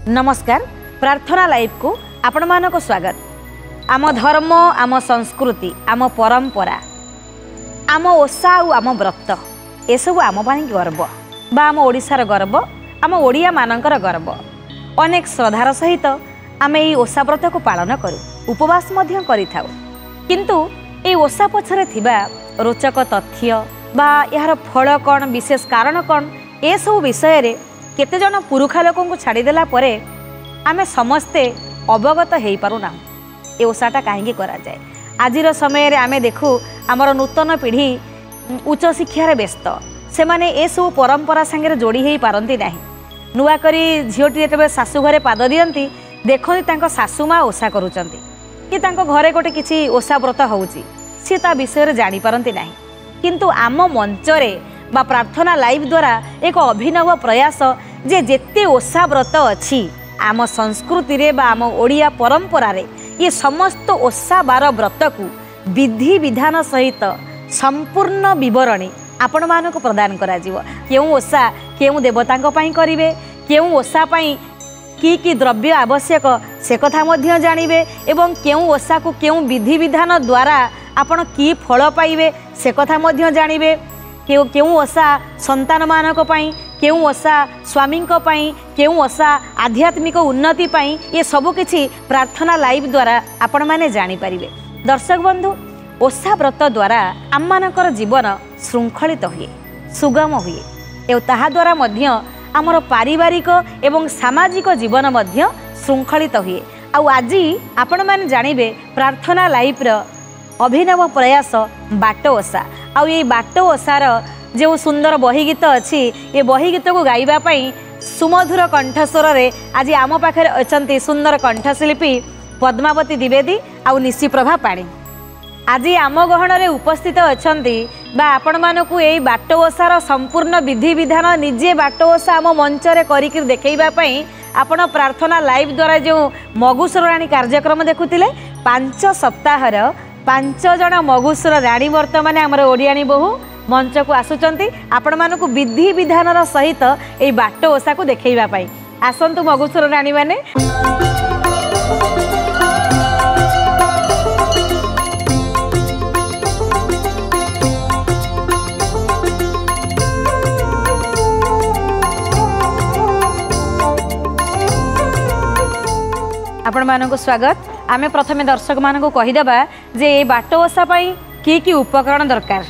नमस्कार प्रार्थना लाइव को आपण मानक स्वागत। आम धर्म आम संस्कृति आम परंपरा आम ओषा आम व्रत एसबू आम गर्व बा आम ओडिशार गर्व आम ओडिया मानकर गर्व। अनेक श्रद्धार सहित आम ये ओषा व्रत को पालन करूँ उपवास मध्य करिथाउ। किंतु ये ओषा पछरे थिबा रोचक तथ्य बा यार फल कौन विशेष कारण कौन ए सब विषय रे केते जन पुरुखा लोक को छाड़देला परे आमे समस्ते अवगत हो पारुना ए ओषाटा कहीं करा जाए। आजिर समय रे आमे देखू आमर नूतन पीढ़ी उच्च शिक्षार व्यस्त से माने ए सब परंपरा संगे जोड़ी हो पारती ना। नुआ करी झीटी जब शाशु घरे पाद दियंती देखती तांको शाशु माँ ओषा करुचंती कि तांको घरे गोटे किसी ओषा व्रत होउची सी ता विषय जानी पारती ना। किंतु आम मंचरे बा प्रार्थना लाइव द्वारा एक अभिनव प्रयास जे जेते ओषा व्रत अछि आम संस्कृति रे बा आम ओडिया परंपरा रे ये समस्त ओषा बार व्रत को विधि विधान सहित संपूर्ण विवरणी आपण मानक प्रदान करा जीवो। केउ ओषा केउ देवतांक पई करिवे केउ ओषा पई की द्रव्य आवश्यक से कथा मध्य जानिबे एवं केउ ओषा को केउ विधि विधान द्वारा आपण की फल पाइबे से कथा मध्य जानिबे। केउ ओषा संतान मानक पई केउ ओषा स्वामी पई केउ ओषा आध्यात्मिक उन्नति पई ये सब किछि प्रार्थना लाइव द्वारा आपण माने जानि परिबे। दर्शक बंधु ओषा व्रत द्वारा आम मानकर जीवन श्रृंखलित हुए सुगम हुए एवं ताहा द्वारा मध्य आमर पारिवारिक एवं सामाजिक जीवन मध्य श्रृंखलित हुए। आज आपण माने जानिबे प्रार्थना लाइव रो अभिनव प्रयास बाट ओषा आउ ये बाट ओषार जो सुंदर बही गीत अच्छी ये बही गीत को गाइबा पई सुमधुर कंठस्वर रे आज आम पाखे अछंती सुंदर कंठशिल्पी पद्मावती द्विवेदी आउ निशिप्रभा पाणी आज आम गहन रे उपस्थित अछंती बा आपण मानकु एई बाट ओषार संपूर्ण विधि विधान निजे बाट ओषा आम मंच रे करिक देखैबा पई आपण प्रार्थना लाइव द्वारा जो मगुसुर राणी कार्यक्रम देखुतिले 5 सप्ताहर 5 जन मगुसुर राणी वर्तमान आमर ओडियाणी बहु मंच को आसुचंती आपण मानकु विधि विधानर सहित ए बाट ओषा को देखैबा पई आसंतु मगुसुर राणी माने। आपण मानकु स्वागत। आमे प्रथमे दर्शक मानकु कहिदेबा जे ए बाट ओषा पई की उपकरण दरकार।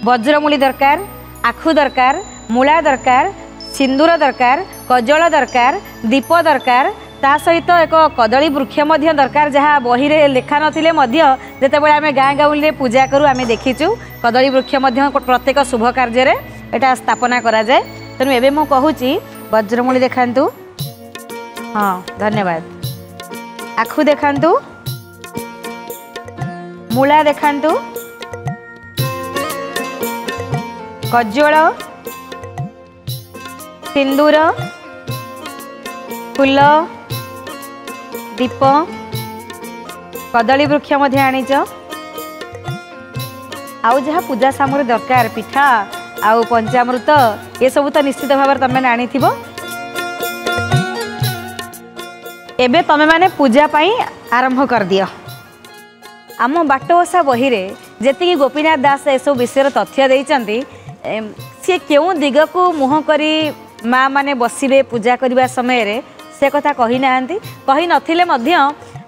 वज्रमूली दरकार आखु दरकार मूला दरकार सिंदूर दरकार कजल दरकार दीप दरकार ता सहित एक कदली वृक्ष मध्य दरकार जहाँ बही रे लेखा नथिले मध्य जेतेबेले आमे गाँ गाउली रे पूजा करू आमे देखिचु कदली वृक्ष मध्य प्रत्येक शुभ कार्य रे एटा स्थापना करा जाय। तेनु एबे मो कहूची वज्रमूली देखांतु। हाँ धन्यवाद। आखु देखांतु मूला देखांतु कज्जल सिंदूर फूल दीप कदली वृक्ष मध्य आनीच आउ जहाँ पूजा सामग्री दरकार पिठा आउ पंचामृत ये सब तो निश्चित भाव तुम आनी एबे तमे माने पूजा पाई आरंभ कर दियो। आम बाट ओषा बही रे जेतिकी गोपीनाथ दास ए सब विषय तथ्य देइचंती सी केउ दिग को मुह करी माँ माने बसिबे पूजा करबा समय रे से कथा कही नाहंती कही नथिले मध्य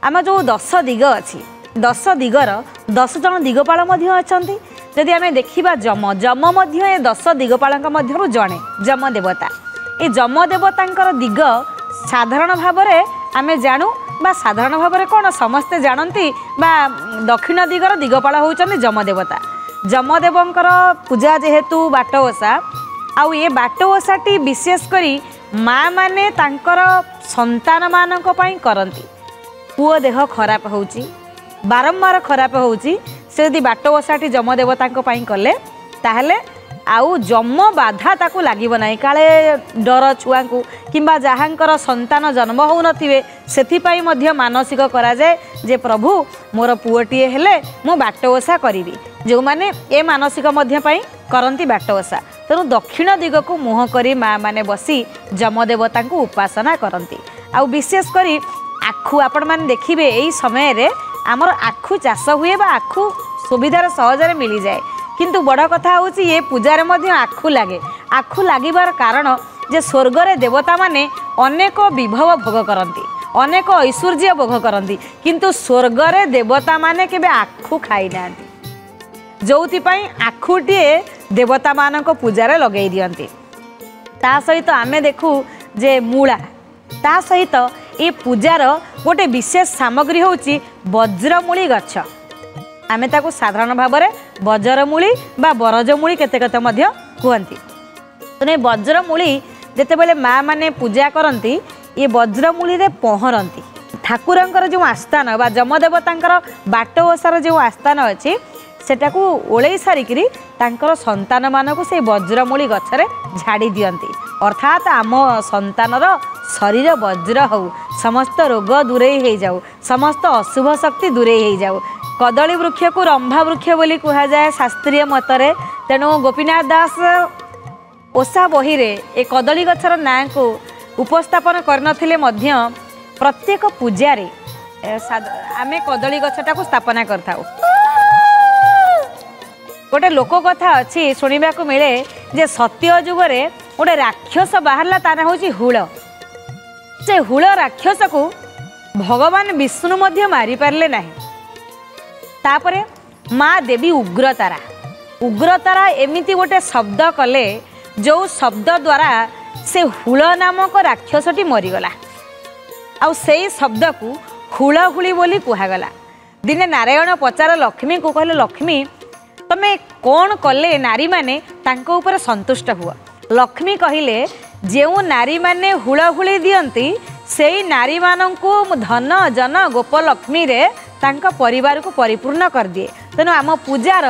आम जो 10 दिग अछि 10 दिगर 10 जन दिगपाल मध्य अछंती। जदि आमे देखिबा जम जम मध्य ए 10 दिगपालक मध्यरु जणे जम देवता ए जम देवतांकर दिग साधारण भाव रे आमे जानू बा साधारण भाव रे कोन समस्ते जानती बा दक्षिण दिगर दिगपाल होउचंती जम देवता। जमदेवंकर पूजा जेहेतु बाट ओषा आउ ये बाट ओषाटी विशेष करी माँ माने तांकर संतान मानक पई करंती। पुओ देह खराब होउची बारंबार खराब होउची से यदि बाट ओषाटी जमदेवतांक पई कले ताहले आउ जम बाधा ताकू लागिब नाही काले डर छुआ को किंबा जहाँकर संतान जन्म हो नथिबे सेथिपाई मध्य मानसिक करा जाए जे प्रभु मोर पुओटीए हेले मु बाट ओषा करिवि जो माने ए मानसिक मध्य पई करंती बाट ओषा। तेणु दक्षिण दिग को मुह करी माँ माने बसी जमदेवता को उपासना करती। आ विशेष करी आखु आपण मैंने देखिए यही समय रे आमर आखु चाष हुए बा आखु सुविधार सहजरे मिल जाए किंतु बड़ कथा हूँ ये पूजार मध्य आखु लगे आखु लागिबार कारण जे स्वर्गरे देवता माने अनेक विभव भोग करती अनेक ऐश्वर्य भोग करती किंतु स्वर्गरे देवता माने केबे आखु खाई नांती जोथिपाई आखुटीए देवता मानक पूजारे लगे दियंती ता सहित आमे देखू जे मूला ता सहित ये पूजार गोटे विशेष सामग्री होची वज्रमूली गछ आमे ताकू साधारण भाव में वज्रमूली बा बरजमूली केते केते मध्य कहती तो वज्रमूली जितेबाला माँ मैंने पूजा करती ये वज्रमूली रे पहरती ठाकुरंकर जो आस्थान बा जमदेवतांकर बाट ओसार जो आस्थान अच्छी सेटाकू ओलै सारिकी तांकर संतान मानक से वज्रमूली गछरे झाड़ी दियंती अर्थात आम संतानर शरीर वज्र हो समस्त रोग दूरे हो जाऊ समस्त अशुभ शक्ति दूरे हो जाऊ कदली वृक्ष को रंभा वृक्ष बोली कहा जाए शास्त्रीय मतरे तेणु गोपीनाथ दास ओषा बही रे ए कदली गछर नाँ को उपस्थापन करनथिले मध्य प्रत्येक पूजारे आमे कदली गछटा को स्थापना करथाउ गोटे लोक कथा अच्छी शुणा को मिले जे सत्य जुगरे गोटे राक्षस बाहरला ताना होची हुल से हुल राक्षस को भगवान विष्णु मध्य मारी पारले नहीं तापरे माँ देवी उग्रतारा एमिति गोटे शब्द कले जो शब्द द्वारा से हुल नामक राक्षसटी मरीगला आउ से शब्द को हुलहुली बोली कहगला दिने नारायण पचार लक्ष्मी को कहले लक्ष्मी तमे कौन कले नारी माने तांको ऊपर संतुष्ट हुआ लक्ष्मी कहिले जेउ नारी माने हुलहुली दियंती सेई नारी मानंकु धन जन गोपलक्ष्मी रे तांका परिवार को परिपूर्ण कर दिए तेणु आम पूजार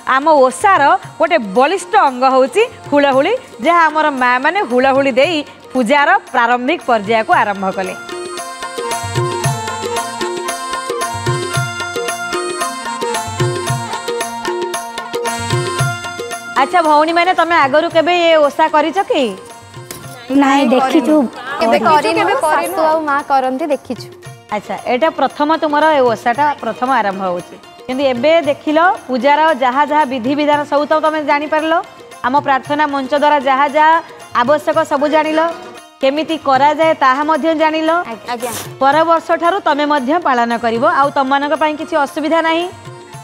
आम ओषार गोटे बलिष्ठ अंग होची हुलहुली जहाँ आमर माँ माने हुलहुली देई पूजार प्रारंभिक पर्याय को आरंभ कले। अच्छा भौणी मैंने तमे आगरु केबे ये ओषा करिछ कि नहीं देखिछु केबे करिनु केबे सासु आ मां करंती देखिछु। अच्छा एटा प्रथम तुमर ए ओषाटा प्रथम आरंभ होची किंतु एबे देखिलो पूजार जहाँ जहाँ विधि विधान सब तो तुम जानी पारलो आम प्रार्थना मंच द्वारा जहाँ जहाँ आवश्यक सब जानिलो केमिति करा जाए ताहा मध्य जानिलो पर वर्ष ठारू तमे मध्य पालन करिवो आ तममानक पई किछि असुविधा नाही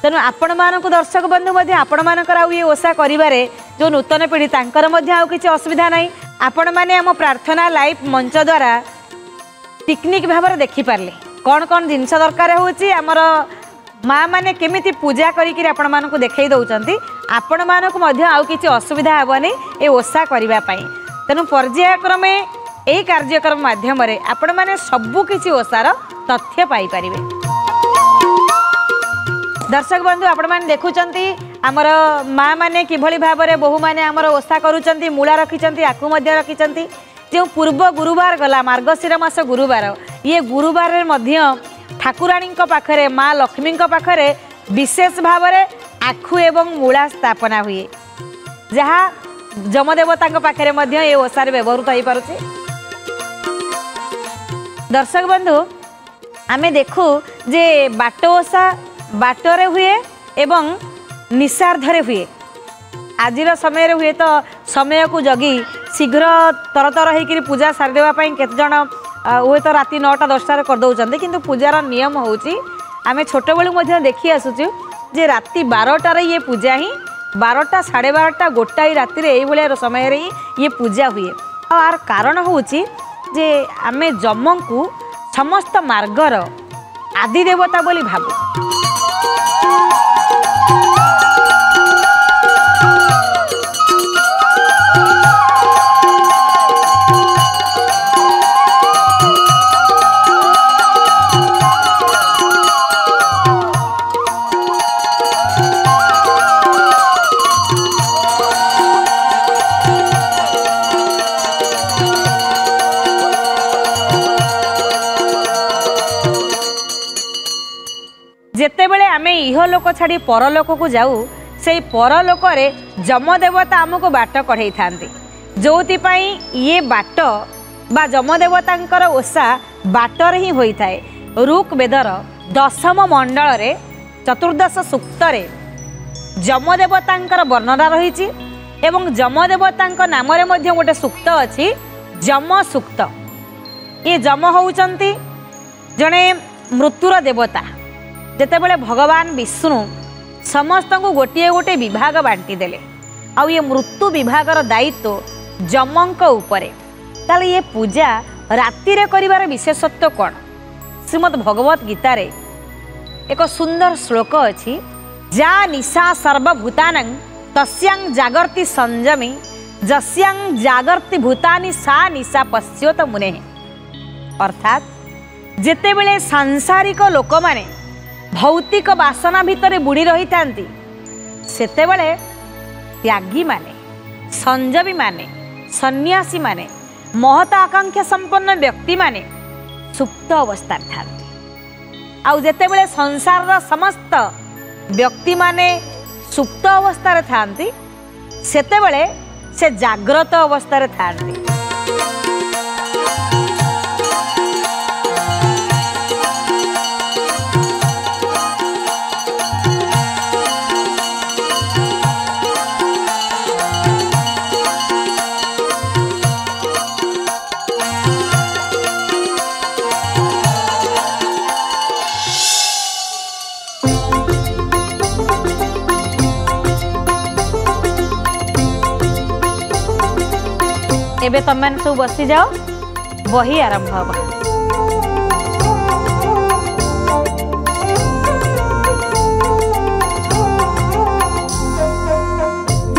तेणु आपण मानक दर्शक बंधु मध्य आपण मानकर आउ ये ओषा करिबारे जो नूतन पीढ़ी तांकर मध्य आउ किछि असुविधा नाही आपण माने आम प्रार्थना लाइव मंच द्वारा पिकनिक भाव में देखि पारले कौन कौन जिनस दरकार होची आमर माँ मैंने केमिति पूजा करिकिर आपण मानकु देखै दउचंती आपण मानकु मध्य आउ किछि असुविधा हेबनी ए ओषा करिबा पई तेणु पर्यायक्रमे एही कार्यक्रम माध्यम रे आपण माने सबु किछि ओषार तथ्य पाई परिबे। दर्शक बंधु आपण माने देखुचंती आमर माँ माने किभली भाव में बहु माने आमर ओषा करूचंती मूला रखिचंती आकु मध्य रखिचंती जो पूर्व गुरुवार गला मार्गशीर मास गुरुवार ये गुरुवार मध्य ठाकुराणी पाखरे माँ लक्ष्मी पाखरे विशेष भाव में आखु एवं मूला स्थापना हुए जहाँ जमदेवता पाखरे मध्य ये ओषार व्यवहृत हो पारुछि। दर्शक बंधु आमे देखू जे बाट ओषा बाटरे हुए एवं निशार्धरे हुए आजिर समय हुए तो समय को जगी शीघ्र तरतर होकर पूजा सारी देवाई केत जन हुए तो राति 9टा 10टार करदे किंतु पूजार नियम होची आमे छोट बेलू देखी आसुचु जे राति 12टार ये पूजा ही 12टा 12:30 गोटाई राति ये समय रे ये पूजा हुए आर कारण होची जे आमे जम को समस्त मार्गर आदि देवता बोली भाबू जेतेबेले आमे इह लोक छाड़ी परलोक को जाऊ से परलोक जमदेवता आमको बाट कढ़ई था जो ये बाट बा जमदेवतांकर ओषा बाटर ही होता है। ऋक वेदर 10म मंडल रे चतुर्दश सूक्त रे जमदेवतांकर वर्णना रही एवं जमदेवतांक नाम रे मध्य गोटे सूक्त अछि जम सूक्त। ये जम होउचंती जड़े मृत्युर देवता। जेतेबेले भगवान विष्णु समस्त को गोटे गोटे विभाग बांटी देले आउ ये मृत्यु विभागर दायित्व जमंक उपरे। ताले ये पूजा राति रे करिवार विशेषत्व कौन? श्रीमद् भगवत गीता रे एक सुंदर श्लोक अछि जा निशा सर्वभूतानां तस्यां जागर्ति संयमी जस्यां जागर्ति भूतानि सा निशा पश्योत मुने। अर्थात जेतेबेले सांसारिक लोक माने भौतिक वासना भितर बुड़ी रही थांती सेतेबेले त्यागी माने संयमी माने सन्यासी माने महत आकांक्षा संपन्न व्यक्ति माने सुप्त अवस्था थांती। आउ जेतेबेले संसार समस्त व्यक्ति माने सुप्त अवस्था थांती सेतेबेले से जाग्रत अवस्था थांती। एबे तुम मैंने सब बसी जाओ वही आरंभ हम।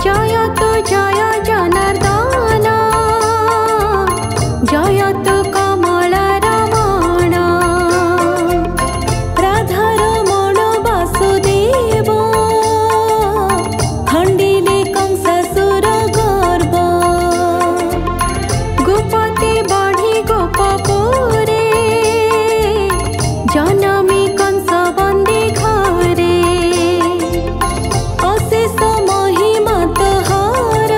जयतु जय जनार्दन जयतु कमल रमण राधारमण वासुदेव खंडिले कंसासुर गर्भ गोपति बढ़ी गोपपुरे जनमी कंस बंदी घरे अशेष महिमा तोहार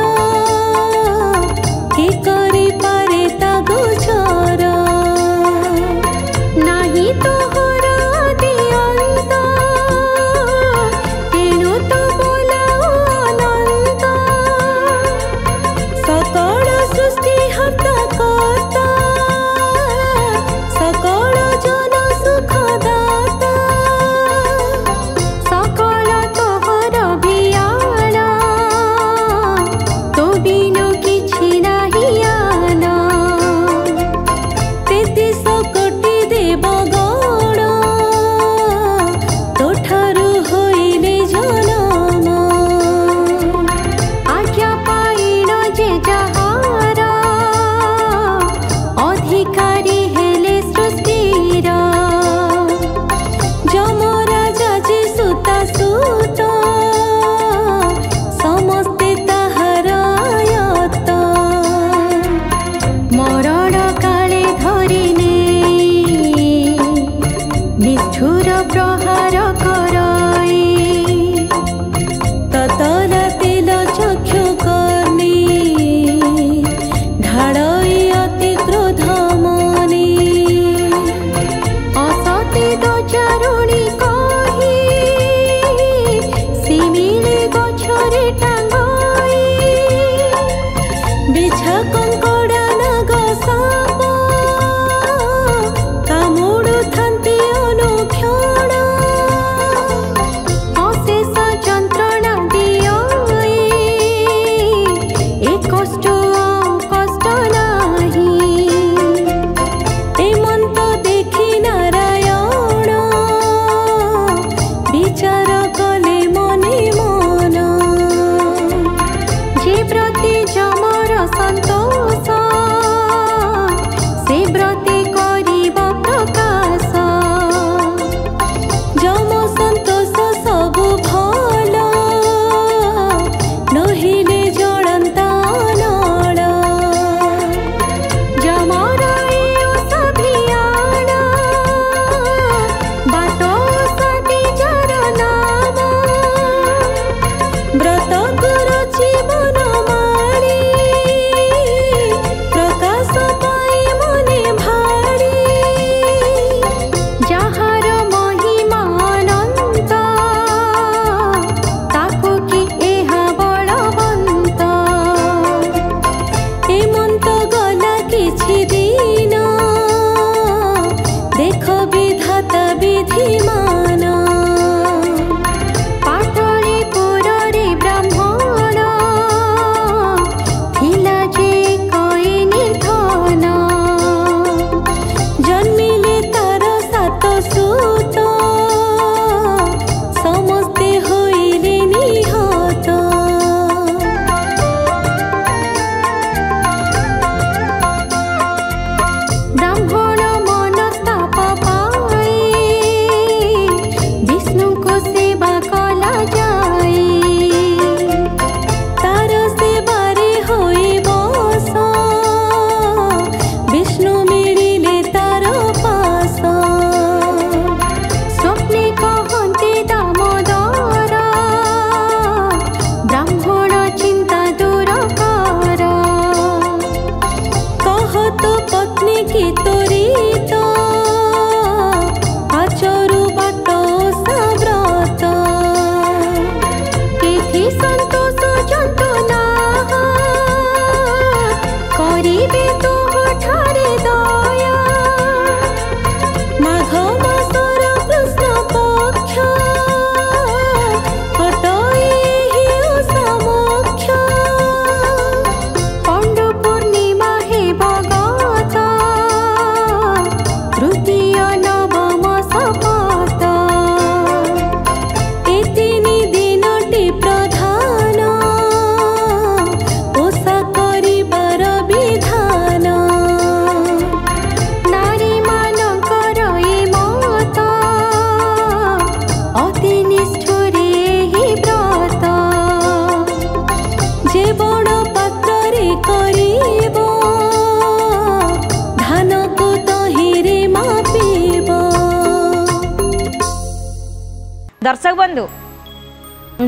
दर्शक बंधु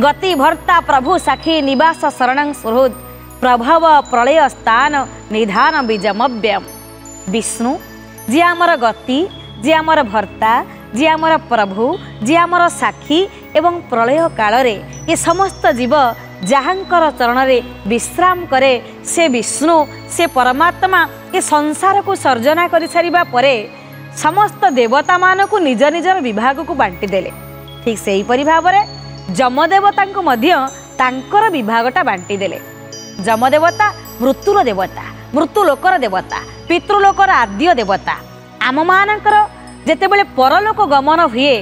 गति भर्ता प्रभु साखी निवास शरण सुहृद प्रभाव प्रलय स्थान निधान बीजमव्यम विष्णु जी आमर गति जी आमर भर्ता जी आमर प्रभु जी आमर साक्षी एवं प्रलय काल रे ये समस्त जीव जहाँकर चरण रे विश्राम करे से विष्णु से परमात्मा ये संसार को सर्जना कर सारिबा परे समस्त देवता मान को निज निजर विभाग को बांटी देले। ठीक से ही परि भाव रे जमदेवता को मध्य तांकर विभागटा बांटी देले। जमदेवता मृत्युर देवता, मृत्यु लोकर देवता, पितृलोकर आद्य देवता। आम मानकर जेतेबेले परलोक गमन हुए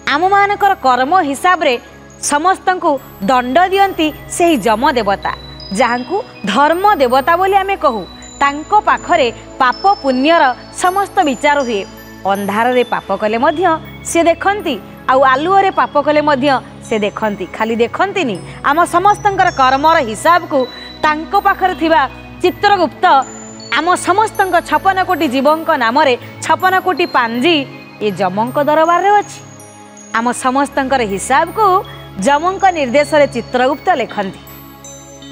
आम मानकर कर्म हिसाब रे समस्त को दंड दियंती से ही जम देवता जहाँकू धर्म देवता बोली आमे कहू। तांको पाखरे पाप पुण्यर समस्त विचार हुए। अंधार रे पाप कले मध्य से देखंती आउ आलुओ रे पाप कले मध्य से देखंती। खाली देखंतीनी आम समस्तंकर कर्मर हिसाब को तांको पाखरे थिबा चित्रगुप्त आम समस्तंक 56 कोटी जीवंक नाम रे 56 कोटी पांजी ये जमंक दरबार रे अछि। आम समस्तंकर हिसाब को जमंक निर्देश रे चित्रगुप्त लेखंती।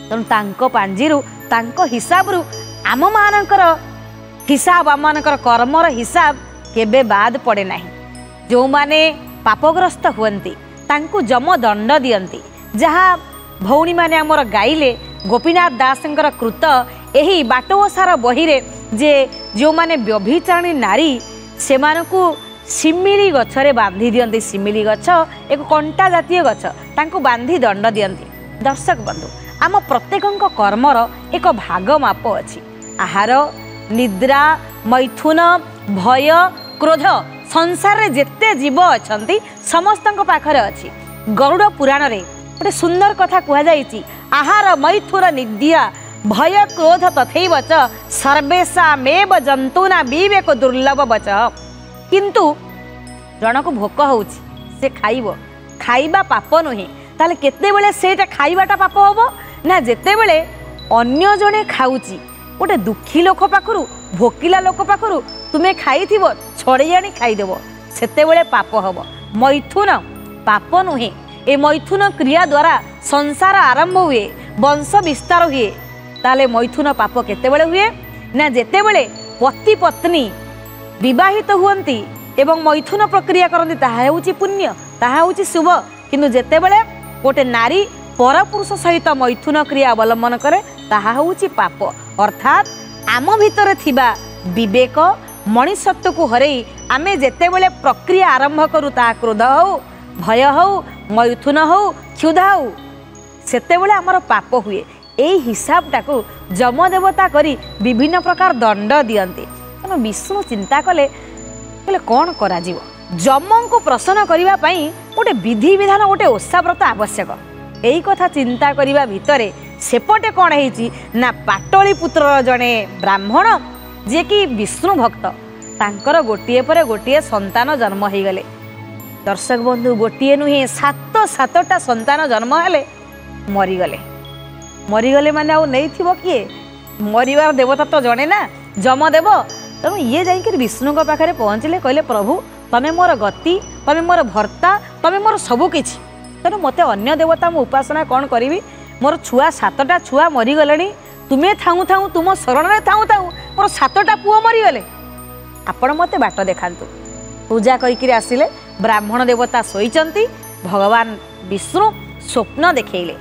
तेणु तांको पांजीरु तांको हिसाब रु आम मानकर हिसाब आम मानकर कर्मर हिसाब केबे बाद पड़े नाही। जो माने पापग्रस्त हुअंती तांको जम दंड दियंती। जहाँ भौणी माने आमर गाइले गोपीनाथ दासंकर कृत एही बाटोसार बही रे जे जो माने व्यभिचारिणी नारी से मानकु सिमिली गछरे बांधी दियंती। सिमिली गछ एक कंटा जातीय गछ तांको बांधी दंड दियंती। दर्शक बंधु आम प्रत्येकଙ୍କ कर्मर एक भाग माप अछि। आहार निद्रा मैथुन भय क्रोध संसार रे जेते जीव अछंती समस्तଙ୍କ पाखरे अछि। गरुड़ पुराण रे गोटे सुंदर कथा कुहा जाईची। आहार मैथुन निद्रा भय क्रोध तथैव च सर्वेषामेव जंतूना विवेक दुर्लभ बच। किंतु जनक भोक होउची से खाइबो खाइबा पाप नुहे ताले केतेबेले सेटा खाइबाटा पाप होबो ना जेतेबेले अन्य जने खाउची गोटे दुखी लोक पाखरु भोकिला लोक पाखरु तुमे खाइथिबो छड़े जानी खाइदेबो सेतेबेले पाप होबो। मैथुन पाप नुहे। ए मैथुन क्रिया द्वारा संसार आरंभ हुए वंश विस्तार हुए। ताले मैथुन पाप केतेबेले हुए ना जेतेबेले पति पत्नी विवाहित हुअंती एवं मैथुन प्रक्रिया करती ताहा हेउची पुण्य ताहा हेउची शुभ। किंतु जेतेबेले गोटे नारी परपुरुष सहित मैथुन क्रिया अवलंबन करे ताहा हेउची पाप। अर्थात आम भितर थिबा विवेक मनुष्यत्व को हरई आमे जेतेबेले प्रक्रिया आरंभ करू ता क्रोध हो भय हो मैथुन हो क्षुधा हो सेतेबेले आमर पाप हुए। एई हिसाबटा को जमदेवता करी विभिन्न प्रकार दंड दियंती। तेणु विष्णु चिंता कले कौन करा जीव जम को प्रसन्न करने पाई गोटे विधि विधान गोटे ओषा व्रत आवश्यक। यही कथा चिंता करने भितर सेपटे कौन है ना पाटली पुत्र जड़े ब्राह्मण जे कि विष्णु भक्त तांकर गोटे पर गोटे संतान जन्म हो गले। दर्शक बंधु गोटे नुहे सातटा संतान जन्म हेले मरीगले। मरीगले माने आउ नहीं थिबो किए मरिवार देवता तो जड़े ना जमदेव। तेणु ये जाकर विष्णु पाखे पहुँचले कहले प्रभु तमें मोर गति तमें मोर भर्ता तमें मोर सबकि। तेणु मत अन्य देवता मु उपासना कौन करी मोर छुआ 7टा छुआ मरीगले तुम्हें थाऊ थाऊ तुम शरण में थाऊ थाऊ मोर 7टा पुओ मरीगले आपण मत बाट देखातु। पूजा करके आसिले ब्राह्मण देवता शोइचंती। भगवान विष्णु स्वप्न देखैले।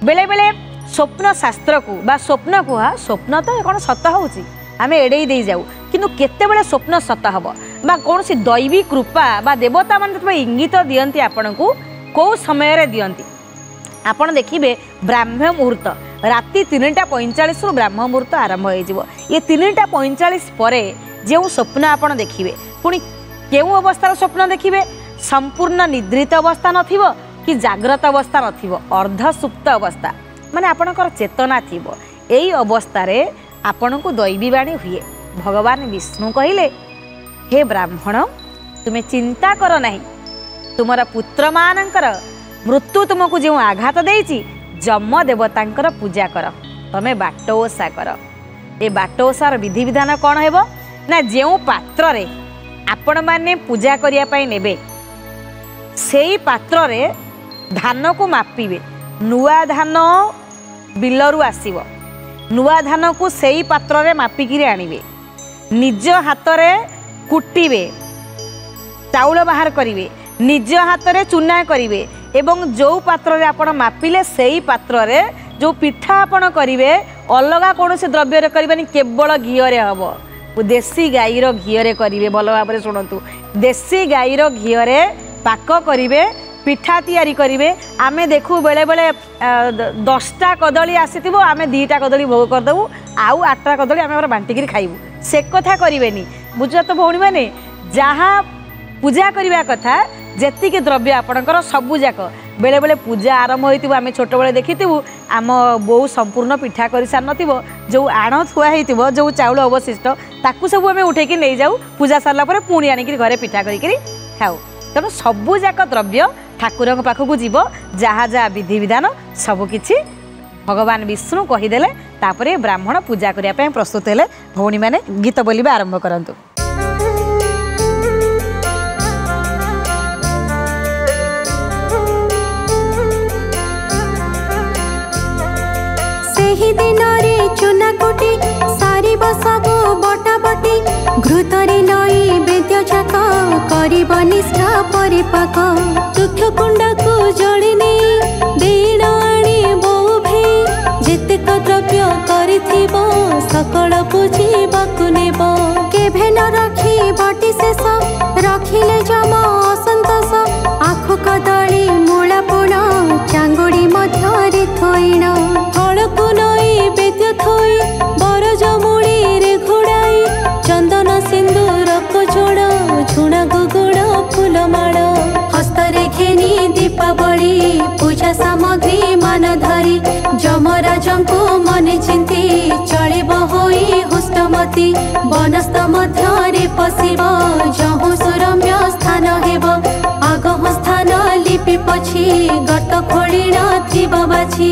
बेले बेले स्वप्न शास्त्र को बा स्वप्न कुहा स्वप्न तो कौन सत होउची आमे एड़े दे जाऊ किंतु केतेबेले स्वप्न सत हबो बा कौन सी दैवी कृपा बा देवता मान इंगित दियंती आपण को कौ समय रे दियंती। आपण देखिबे ब्राह्म मुहूर्त राति 3:45 रु ब्राह्म मुहूर्त आरंभ हो जिवो। ये 3:45 परे जो स्वप्न आपण देखिबे पुणी केउ अवस्थार स्वप्न देखिबे संपूर्ण निद्रित अवस्था नथिबो कि जाग्रत अवस्था नथिबो अर्धसुप्त अवस्था माने आपणकर चेतना थिबो। एई अवस्था रे आपण को दैवी बाणी हुए। भगवान विष्णु कहिले हे ब्राह्मण तुम्हें चिंता कर नहीं तुमर पुत्र मानकर मृत्यु तुमको जो आघात देइची जम देवतांकर पूजा कर तमें बाट ओषा कर। ए बाट ओषार विधि विधान कौन हेबो ना जो पात्र रे आपण माने पूजा करिया पई नेबे सेई पात्र रे धान को मापिबे नुआ धान बिलरू आसीबो नुआ धान को सेई पात्र रे मापिकी आनिबे निज हाथ रे कुटिबे चाउल बाहर करिवे निज हाथ रे चूना करिवे एवं जो पात्र रे आपण मापिले सेई पात्र रे जो पिठा आपण करिवे अलगा कौन से द्रव्य रे करिबानी केवल घी रे हबो देसी गाईर घी रे करिवे भल भाव रे सुनतु देसी गाईर घी रे पाक करिवे पिठा तैयारी करिवे आमे देखु बेले बेले 10टा कदली आसीथिबो आमे 2टा कदली भोग कर देबु आउ 8टा कदली आमे बांटी करी खाइबु से कथा करिवेनी बुझ तो भौणी माने जहाँ पूजा करने कथा जेतिक द्रव्य आपणकर सबू जाक बेले बेले पूजा आरंभ होइतिबो आमे छोट बेले देखिथिबु आम बो संपूर्ण पिठा कर सार नथिबो जो आण थुआ होइतिबो जो चाउल अवशिष्ट ताकू सब आमे उठेकी नहीं जाऊ पूजा सारला परे पुणी आनिकी घरे पिठा करिकरी खाऊ तेणु सबू जाक द्रव्य ठाकुर पाखक जीव जहाँ जहाँ विधि विधान सबकि भगवान विष्णु कहीदेले तापरे ब्राह्मण पूजा करने प्रस्तुत हेले भौणी माने गीत बोलिबा आरंभ करंतु। सेही दिन रे चुना कोटी सारी बसबो बटा बटी घृतरे नई बेद्य छाक करिब निष्ठा परिपाक तुक्ष कुंडा को जळिनी देण आणी बहु भे जेतेक द्रव्य करिथिबो सकल पूजी बाकु नेब केभे न रखी बटी शेष रखिले जम असंतोष आखु कदली मूला पुण चांगुड़ी मध्यरे थोइण फलकु नई बेद्य थोई बरजमुड़ी रे घोड़ाई चंदन सिंदूर को जोड़ झुणा गुगुड़ फूलमाड़ हस्तरे घेनी दीपावली पूजा सामग्री मान धरी जमराजंको मने चिंती चलिब होई हुष्टमती बनस्थ मध्यरे पशिब जहु सुरम्य स्थान हेब आगह स्थान लिपि पछि गर्त खोलिण थिब बाछि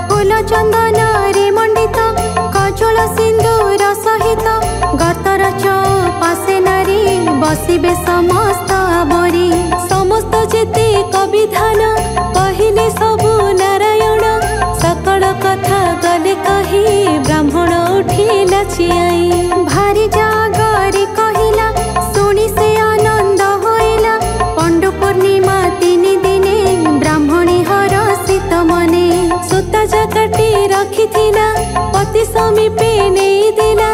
फूल चंदन रे मंडित कजल सिंदूर सहित गर्तर चौपाशे नारी बसिबे समस्त आवरी समस्त जेते कविधान कहिले सबु नारायण सकल कथा गले कही ब्राह्मण उठिला छियाई भारी जागरी कहिला सुनी से आनंद होइला पंडु पूर्णिमा 3 दिने ब्राह्मणी हरसित मने सुता जाकाटी रखिथिला पति समीपे नहीं देला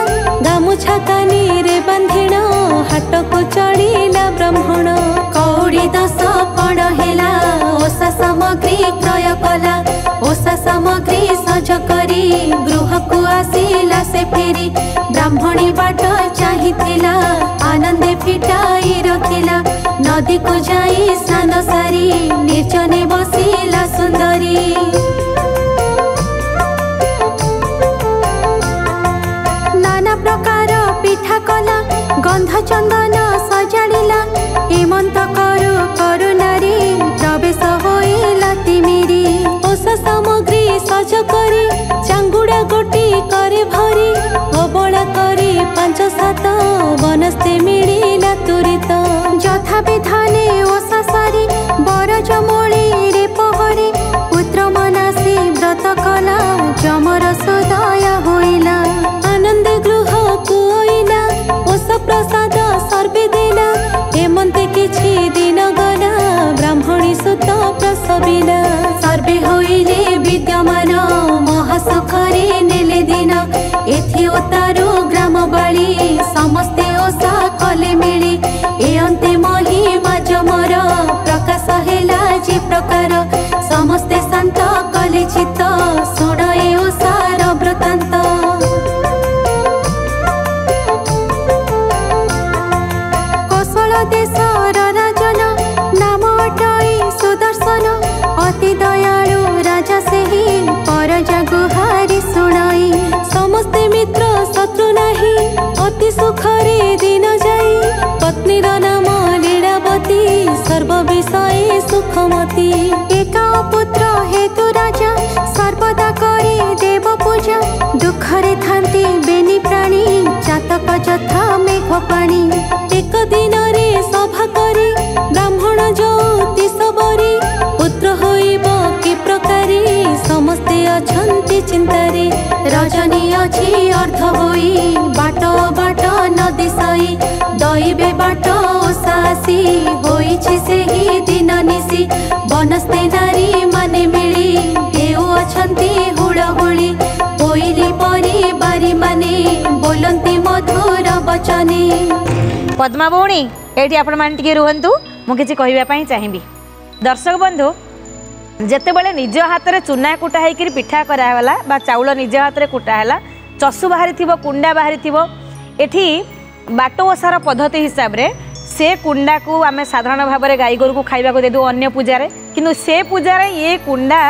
गामुछा कानी रे बांधिण हाट को चढ़ीला ब्राह्मण कौड़ी 10 पण हेला ओषा सामग्री क्रय कला ओषा सामग्री सज करी गृह को आसिला से फेरी ब्राह्मणी बाट चाहिथिला आनंदे फिटाई रखिला नदी को जाई स्नान सारी निर्जने बसिला सुंदरी नाना प्रकार पिठा कला गंध चंदन सजाड़िला हेमंत करू करू नारी प्रवेश होइला तिमिरी ओषा सामग्री सज करी चांगुड़ा गोटी करे भरी अबला करी 5-7 बनस्ते मिलिला तुरित यथा विधाने ओषा सारी बरजमूली रे पहरी पुत्र मनासी व्रत कला जमर सुदय होइला आनंद गृह कुइला ओषा प्रसाद सर्वे देला हेमंते किछि दिन गला ब्राह्मणी सुत प्रसविला सर्वे होइले विद्यमान महासुखरे नेले दिन एथि उतारू ग्राम बाली समस्ते ओषा कले मिली ए अंते महिमा जमर प्रकाश हेला जे प्रकार समस्ते शांत कले चित्त सुण ए ओषार वृत्तांत देशर राजन नाम अटई सुदर्शन अति दयालु राजा सेही परजा गुहारी सुनाई समस्ते मित्र शत्रु नाही अति सुखरे दिन जाई पत्नीर नाम लीलावती सर्व विषय सुखमती एका पुत्र हेतु राजा सर्वदा करे देव पूजा दुखरे थांती बेनी प्राणी जातक जथा मेघ अछंती चिंतारे रजनी अछि अर्ध होई बाट बाट नदी सई दैबे बाट ओसासी होईछि सेही दिन निसी बनस्ते नारी माने मिली देउ अछंती हुड़हुड़ी कोइली परी बारी माने बोलंती मधुर वचने। पद्मा भौणी एठी आपण मान टिके रुहंतु मु किछि कहिबा पई चाहिबी। दर्शक बंधु जेतेबेले निज हाथ में चूना कुटा होकर पिठा कराला बा चाउल निज हाथ में कुटा है चषु बाहरी थी कुंडा बाहरी थी एठी बाट ओसार पद्धति हिसाब रे से कुंडा को आम साधारण भाव में गाई गोरु को खाइबा को देदु अन्य पूजारे किंतु से पूजारे ये कुंडा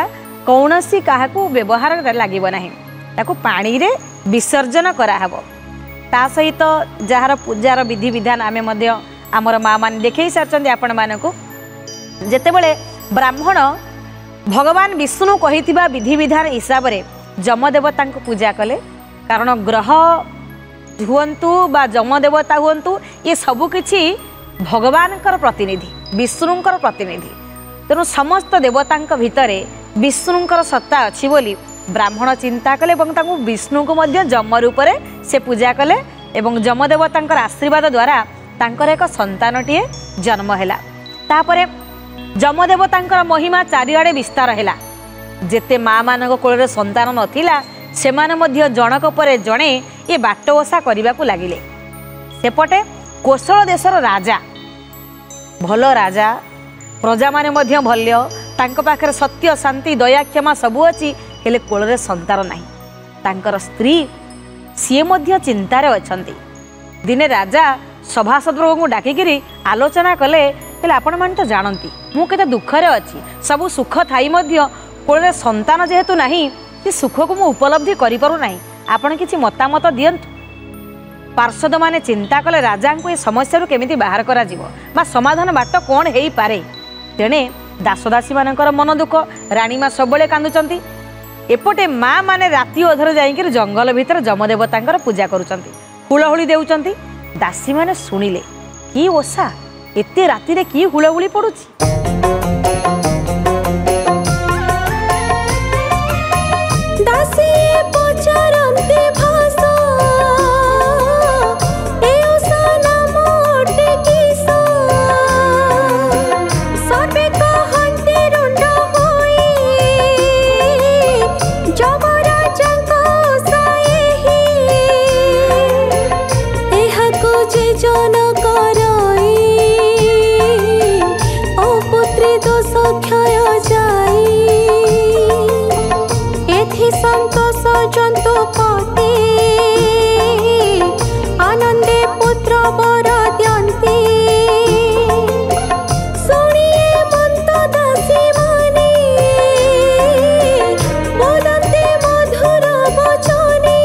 कौनसी क्या व्यवहार लगे ना ताकू पानी रे विसर्जन कराहब ता सहित जार पूजार विधि विधान आम आमर माँ मान देखे सारी आपण मानक जेतेबेले ब्राह्मण भगवान विष्णु कहिथिबा विधि विधान हिसाब रे जमदेवता को पूजा कले कारण ग्रह हुंतु बा जमदेवता हुंतु ये सबु किछि भगवान प्रतिनिधि विष्णुंकर प्रतिनिधि तेणु समस्त देवता भितरे विष्णुंकर सत्ता अच्छी बोली ब्राह्मण चिंता कले और विष्णु को मध्य जम रूप से पूजा कले और जमदेवता आशीर्वाद द्वारा तांकर एक संतानटीए जन्म हैला। तापरे जमदेवता महिमा चारिआडे विस्तार हैला जेते माँ मान कोल संतान नथिला सेमाने मध्य जनक परे जणे ये बाट ओसा करने को लगिले। सेपटे कोशल देशर राजा भल राजा प्रजा माने मध्य भल्य तांको पाखरे सत्य शांति दया क्षमा सबू अच्छी हेले कोल संतान नाही तांकर स्त्री सी मध्य चिंतार अछंती। दिने राजा सभासद को डाकिकी आलोचना कले आपण मैंने तो जानती मु केते दुखरे अच्छी सबू सुख थाई मध्य कोल संतान जेहेतु नाही से सुख को मु उपलब्धि करि पारु नाही आपण किछि मतामत दियंतु। पार्षद माने चिंता कले राजा को ये समस्या केमिति बाहर करा जिवो बा समाधान बाट कौन हेई पारे। तेणे दासदासी मानकर मन दुख राणी माँ सबले कांदुचंती एपटे माँ माने राति अधर जाइकिर जंगल भितर जमदेवतांकर पूजा करुचंती हुलहुली देउचंती। दासी माने सुनिले की ओसा एते राति रे की हुलहुली पड़ुची। दासी पचारंते भाषा ए ओसा नाम ओटे किसा सर्वे कहंते रुंड होई जमराजांको ओसा एही एहाको जे जन करई ओ पुत्री दोष क्षय जाई एथि संतोष जंतु पते आनंदे पुत्र बर द्यंती सुनिए मंत दासी माने बोलते मधुर वचने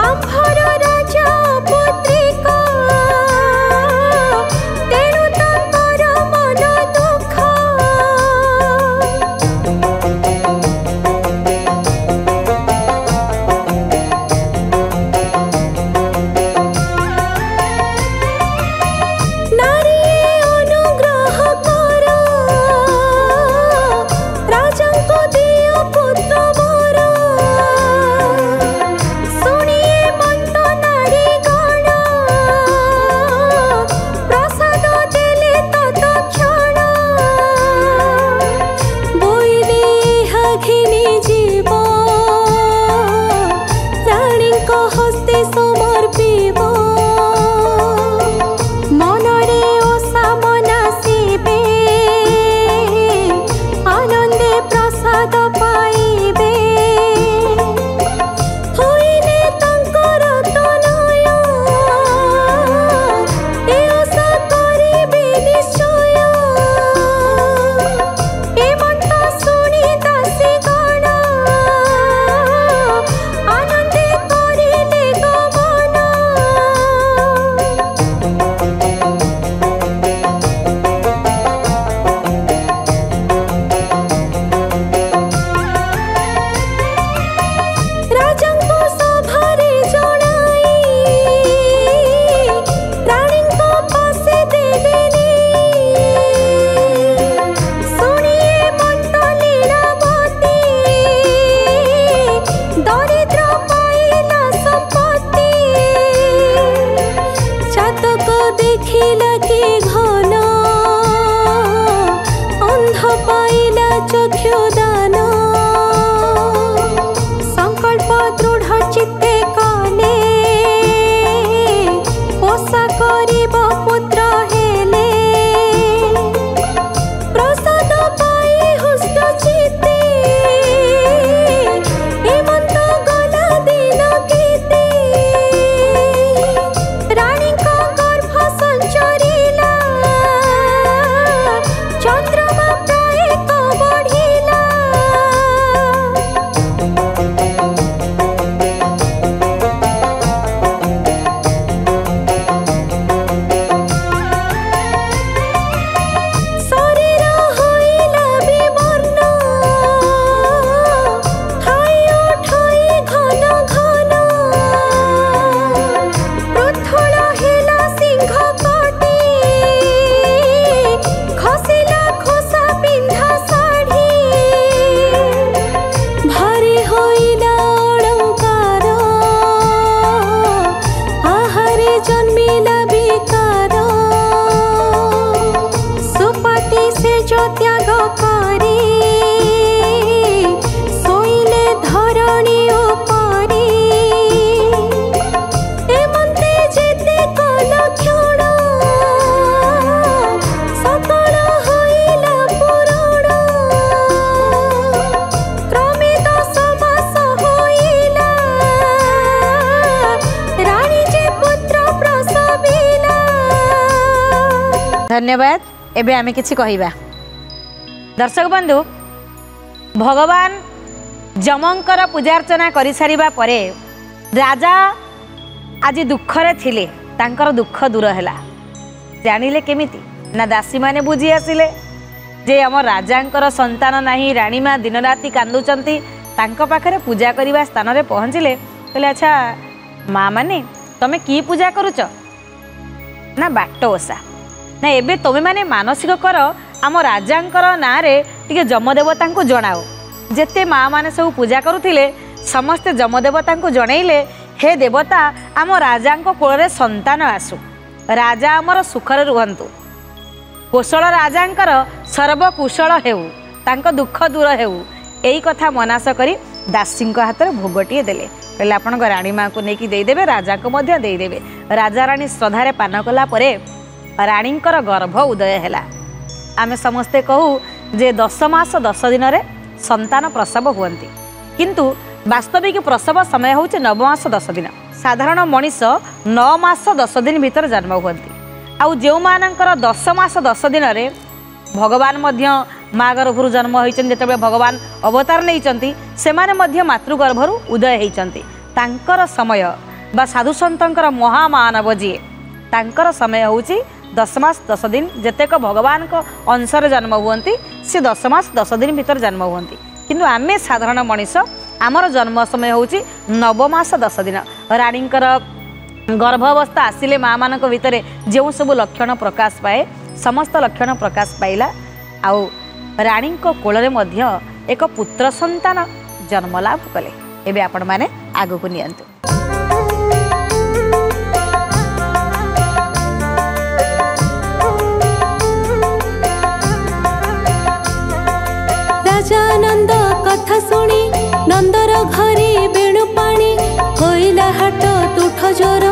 आंभर राजा पुत्रिका तेणु तांकर मन दुख। राग करे सोइले धरणी उपरे एमंते जेते कलक्षण सकल होइला पुराण क्रमे 10 मास होइला रानी जे पुत्र प्रसविला। धन्यवाद। एबे आमे किछि कहिबा। दर्शक बंधु, भगवान जमंकर पूजार्चना करि सारिबा परे राजा आज दुखरे थिले, तांकर दुख दूर हैला। जानिले केमिति ना दासी माने बुझी आसिले जे हम राजांकर संतान नाही, रानी मा दिन राति कांदुचंती। तांको पाखरे पूजा करिबा स्थान रे पहुंचिले, कहले अच्छा माँ माने तमे की पूजा करूच ना बाट ओसा ना एबे तमे माने मानसिक कर आम राजांकर नाँ रे टिके जमदेवता को जणाओ। जेते माँ माने सब पूजा करुथिले समस्ते जमदेवता को जणैले, हे देवता आम राजा कोल रे संतान आसु, राजा आमर सुखरे रुहंतु, कुशल राजांकर सर्वकुशल हेउ, तांको दुख दूर हेउ। एई कथा मनास करी दासी हाथ में भोगटिए देले, कहले आपण राणी माँ को लेकिन देदेवे, राजा को मध्य देदेवे। राजा राणी श्रद्धारे पान कला परे राणींकर गर्भ उदय हैला। आमे समस्ते कहू जे 10 मास 10 दिन रे संतान प्रसव हुअंती, किंतु वास्तविक प्रसव समय होचे 9 मास 10 दिन। साधारण मनीष 9 मास 10 दिन भीतर जन्म हुअंती। आउ जो मानकर 10 मास 10 दिन रे भगवान मध्य माँ गर्भरु जन्म होइचन, जेतेबे भगवान अवतार नैचंती सेमाने मध्य मातृगर्भरु उदय होइचंती। तांकर समय बा साधु संतंकर महामानव जी तांकर समय होउची 10 मास 10 दिन। जेतेक भगवान को अंशर जन्म हुअंती से 10 मास 10 दिन भीतर जन्म हुअंती, किंतु आमे साधारण मनीष आमर जन्म समय होउची 9 मास 10 दिन। राणींकर गर्भावस्था आसिले माँ मान भितर जो सब लक्षण प्रकाश पाए समस्त लक्षण प्रकाश पाइला। आउ राणी कोल मध्य एक पुत्र संतान जन्म लाभ कले। एबे आपण माने आगु को नियंतु। राजानंद कथा शुणी नंदर घरे बेणु पाणी होइला हाट तुठ जोर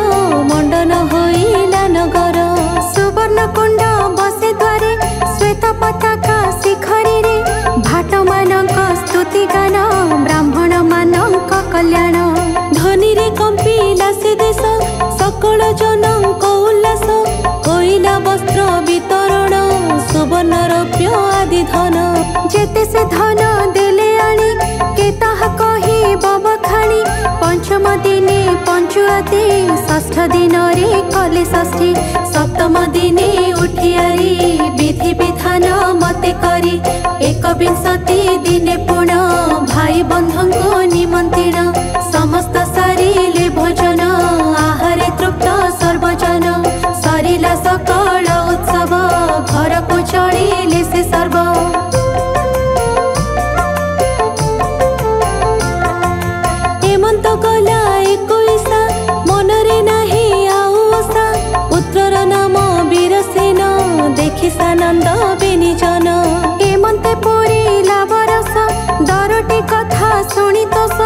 मंडन होइला नगर सुवर्ण कुंड बसे द्वारे श्वेत पताका शिखरी रे भाट मानक स्तुति गान ब्राह्मण मानक कल्याण ध्वनि रे कंपिला से देश सकल जनक उल्लास होइला वस्त्र वितरण सुवर्ण रौप्य आदि धन जेते से धन देले आनी के ताहा कही बबखाणी पंचम दिने पंचुआती षष्ठ दिन रे कले षष्ठी सप्तम दिने उठियारी विधि विधान मते करी 21 दिने पुण भाई बंधुको निमंत्रण समस्त सारिले भोजन आहारे तृप्त सर्वजन सरिला सकल उत्सव घर को चढ़िले से सर्व हेमंत कला 21 मनरे नाही आऊसा पुत्रर नाम वीरसेन देखि सानंद बेनिजन हेमंते पूरीला बरस दरटी कथा शुणी तोष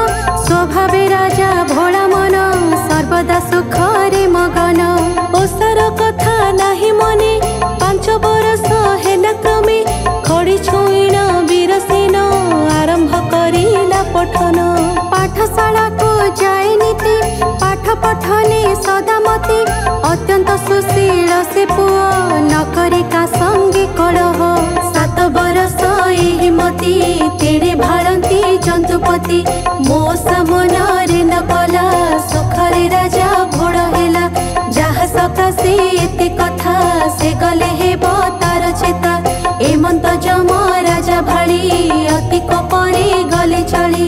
स्वभावे राजा भोला मन सर्वदा सुखरे मगन ओसार कथा नाही मने 5 बरस हेला क्रमे खड़ी छुईण वीरसेन आरंभ करिला पठन पाठशाला को जाए नीति पाठ पठने सदामती अत्यंत सुशील से पुआ न करे का संगे कलह 7 बरस एही मती तेरे भालंती जंतुपति मोसा मनरे न कला सुखरे राजा भोड़ हेला जहा सकाशे एते कथा से गले हेब तार चेता एमंत जम राजा भाड़ी अति कोपरे गले चली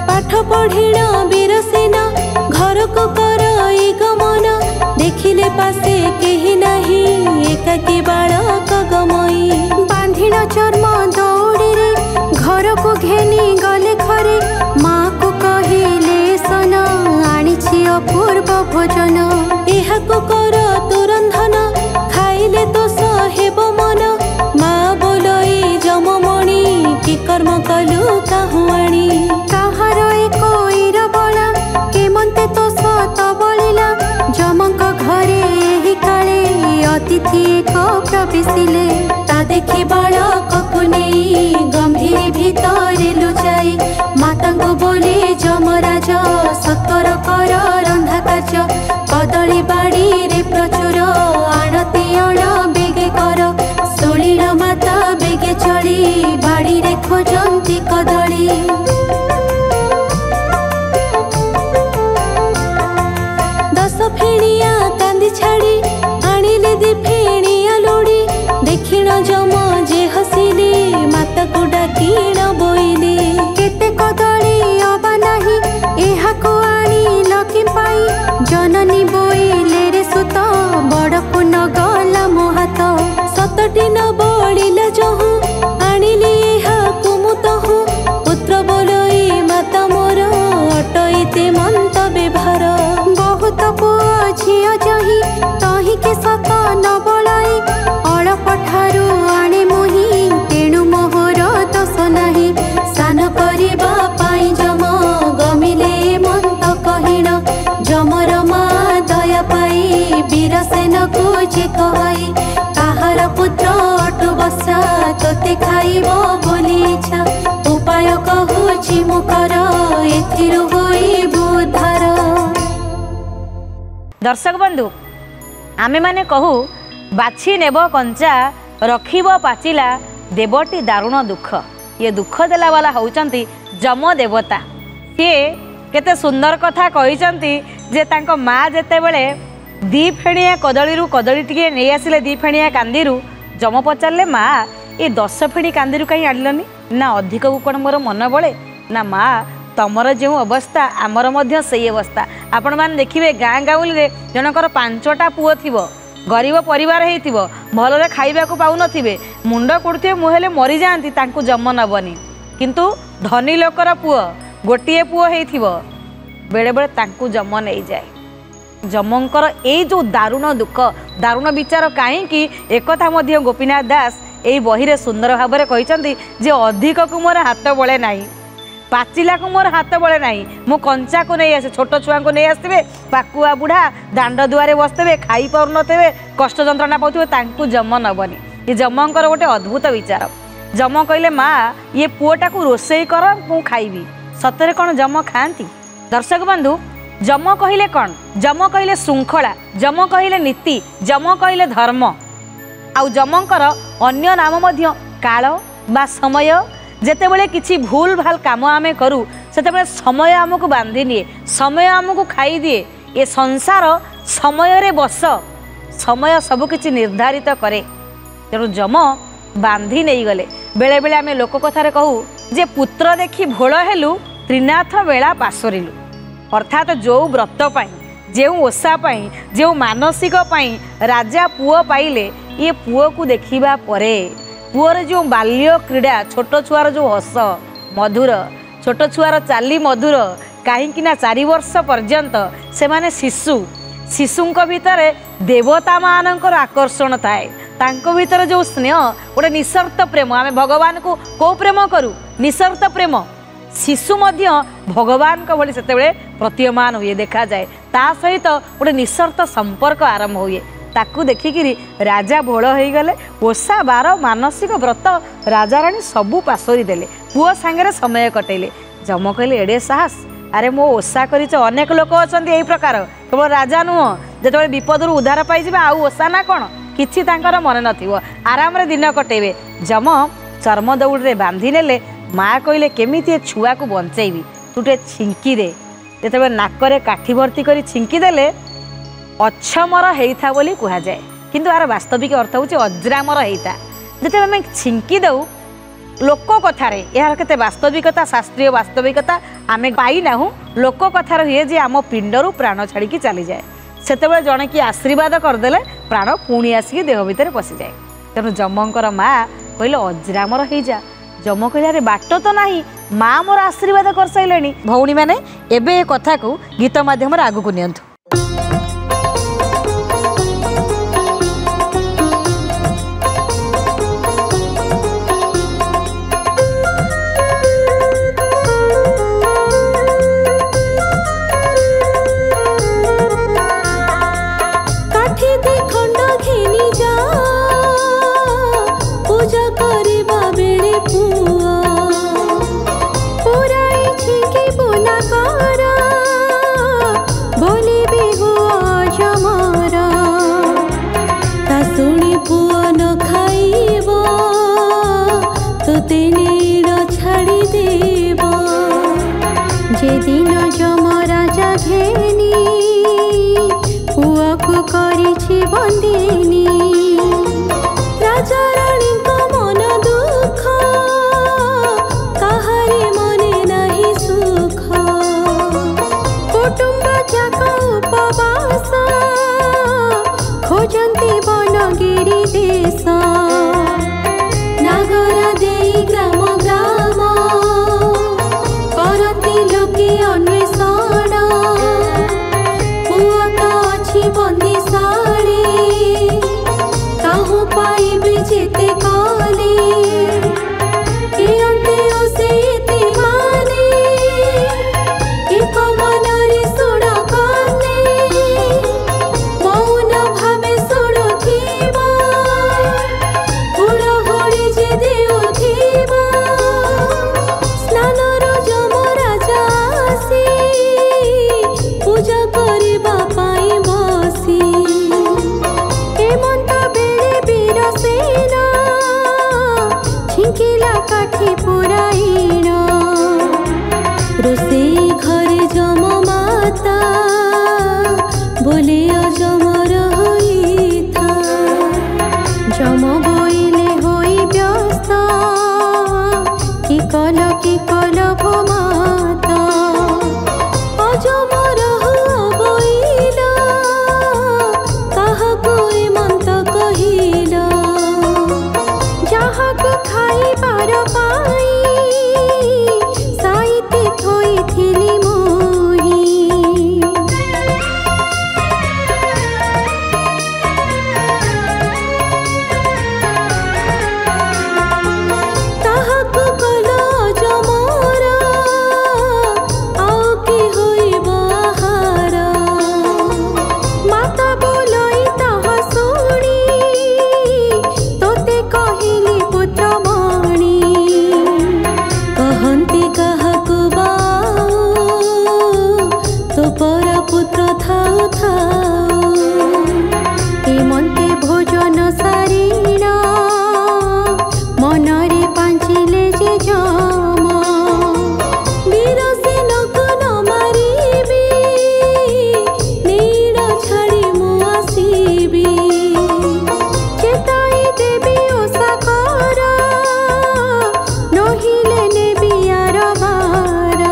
पाठ पढ़िण वीरसेन घर को कर गमन देखिले पासे केही नाही एकाकी बालक गमई बांधिण चर्म दौड़ी रे घर को घेनी गले खरे माँ को कहिले सन आनिछि अपूर्व भोजन एहाको कर तुरंध अतिथि एक प्रवेशिले ता देखि बालककु नेई गंभीर भितरे लुचाई माता को बोले जमराज सतर कर रंधा कार्य कदली बाड़ी रे प्रचुर आड़ती अण बेगे कर शोलील माता बेगे चली बाड़ी रे खोजंती कदली दस फेणिया कांदी छाड़ी आनिले दी फेणिया लोड़ी देखिण जम जे हसिले माता को डाकिण बोइले केते कदली अबा नाही एहाको आनी लकी पाई जननी बोइले रे सुत बड़ पुन गला मोहात सतटी न बड़िला जहु आनिले एहाको मुतहु पुत्र बोलई माता मोर अटईते मंत व्यवहार बहुत पुआ झियो जही तही के सत न बलाई अळप ठारू आणे मोही तेणु मोहर दोष नाही सान करिबा पाई जम गमिले मंत कहिण जमर मा दया पाई वीरसेन को जे कहई ताहार पुत्र अटु बसा तोते खाइबो बोली इच्छा उपाय कहूछि मुकर एथिरु होई बुद्धार। दर्शक बंधु आमे माने कहू बाछी नेब कंचा रखिब पाचिला देवटी दारुण दुख ये दुख देला वाला होउचंती जम देवता सी केते सुंदर कथा कहिचंती जे तांको माँ जेते बेले दी फेणिया कदली रु कदली टिके नहीं आसिले दी फेणिया कांदीरु जम पचारे माँ ये 10 फेणी कांदीरु कहीं आनिलनी ना अधिक को कौन मोर मन बड़े ना माँ तमर जो अवस्था आमर मध्य सही अवस्था आपण मैंने देखिए गाँ गाँवली रे जनकर 5टा पुओ थी गरीब परिवार होइथिबो भलरे खाइबा को पाउ नथिबे मुंड कुड़थे मुहेले मरी जाती तांकु जम नबनी किंतु धनी लोकर पुओ गोटिए पुओ होइथिबो बेले बेले तांकु जम नहीं जाए जमंकर एई जो दारुण दुख दारुण विचार कहीं एकथा मध्य गोपीनाथ दास एई बही रे सुंदर भाव में कहिसंती जे अधिक को मोर हाथ बळे नाही पाचिला को मोर हाथ बळे नाही मु कंचा को नहीं आसे छोट छुआ को नहीं आसते पाकुआ बुढ़ा दांड दुआरे बसते खाई पार नथे कष्ट जंत्रणा पाउथिबे तांकु जम नबनी ये जमंकर गोटे अद्भुत विचार जम कहले माँ ये पुओटा को रोषेई कर मु खाइबी सतरे कौन जम खाती दर्शक बंधु जम कहले कौन जम कहले श्रृंखला जम कहले नीति जम कहले धर्म आउ जमंकर अन्य नाम मध्य काल बा समय जेतेबेले किछि भूल भाल काम आमे करू सेतेबेले समय आमको बांधि निए समय आमको खाई दिए ये संसार समय रे बस समय सब किछि निर्धारित करे तेणु जम बांधि नहीं गले बेले बेले आमे लोक कथारे कहू जे पुत्र देखी भोल हेलु त्रिनाथ बेला पासरिलु अर्थात जो व्रत पाई जो ओषा पाई जो मानसिक पाई राजा पुओ पाइले ये पुओ को देखिबा परे पुओर जो बाल्य क्रीड़ा छोट छुआर जो हस मधुर छोट छुआर चाली मधुर कहीं 4 वर्ष पर्यंत से माने शिशु शिशुंक भितर देवता मानकर आकर्षण थाए तांको भितर जो स्नेह गोटे निस्वार्थ प्रेम आमे भगवान को को प्रेम करू निस्वार्थ प्रेम शिशु मध्य भगवान को भली सेतेबेले प्रतीयमान हुए देखा जाए ता सहित गोटे निस्वार्थ संपर्क आरंभ हुए ताकू देखिकी राजा भोल हो गले ओषा बार मानसिक व्रत राजा राणी सबू पासरी देले पुओ सांगे समय कटेले जम कहले एडे साहस अरे मो ओषा कर अनेक लोक अच्छा यही प्रकार केवल राजा नुह जो विपद उद्धार पाई आउ ओषा ना कौन किछि तांकर मन नथिबो आराम रे दिन कटेबे जम चर्म दौड़ बांधि नेले माँ कहले केमिति छुआ को बंचेबी तुटे छिंकी दे जेते नाकरे काठी भर्ती करी छिंकी देले अक्षमर हेइथा बोली कहा जाए किंतु यार वास्तविक अर्थ होचे अज्रामर हेइथा जेते आम छिंकी दऊ लोक कथार यार केते वास्तविकता शास्त्रीय वास्तविकता आम पाई नाहु लोक कथार हुए जे आम पिंडरू प्राण छाड़ी चली जाए सेते जड़े कि आशीर्वाद करदेले प्राण पुणी आसिक देह भितर पशि जाए तेणु जमंकर माँ कहले अज्रामर हो जा जम कहले बाट तो नहीं माँ मोर आशीर्वाद कर सारे भौणी मैंने एबे ए कथा को गीत माध्यम आगू नियंतु। काठी दे खंड घेनी बंदिनी राजा रानी को मन दुख कहारे मने नहीं सुख कुटुंब जाक उपवास खोजंती बनगिरी देश नागरा देई ग्राम ग्राम करती लोके अन्वेषण पुआ तो अच्छी बंदी साड़ी काहू पाइबे जेते कले के अंते ओसेते माने एक मनरे सुण कले मौन भावे सुणुथिबा हुड़हुड़ी जे देउथिबा स्नानर जमराजा आसी पूजा करबा पाई बसी हेमंत बेले वीर सेना छिंकिला काठी पुराइण रोषेई घरे जम माता बोले अजमर होइथा जम बोइले होई व्यस्त कि कल भो माता अजमर बोइला काहाको एमंत कहिला जहाको खाइबार पाई साइते थोइथिली मोही ताहाको कल अजमर आओ कि होइब आहार माता बोलई ताहा शुणी तोते कहिली पुत्रमणि कहंती काहाको बाऊ तो पर पुत्र थाऊ थाऊ हेमंते भोजन सारिण मनरे पांचिले जे जम वीरसेनको न मारिबी नीड़ छाड़ी मु आसिबी चेताई देवी ओषा कर नहिले नेबी आर बार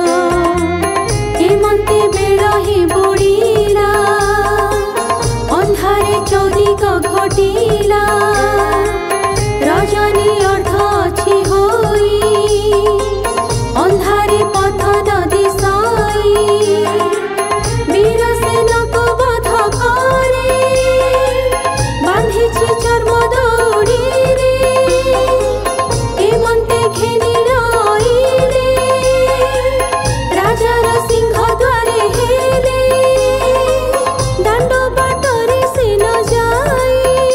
हेमंते बेल ही बुड़ीला अंधारे चौदिक घटिला रजनी अर्ध अछि होई अंधारे पथ नदी साई वीरसेनको बध करे बांधिछि चर्म दौड़ी रे हेमंते घेनी रइले राजार सिंह द्वारे हेले दांड बाटरे से न जाई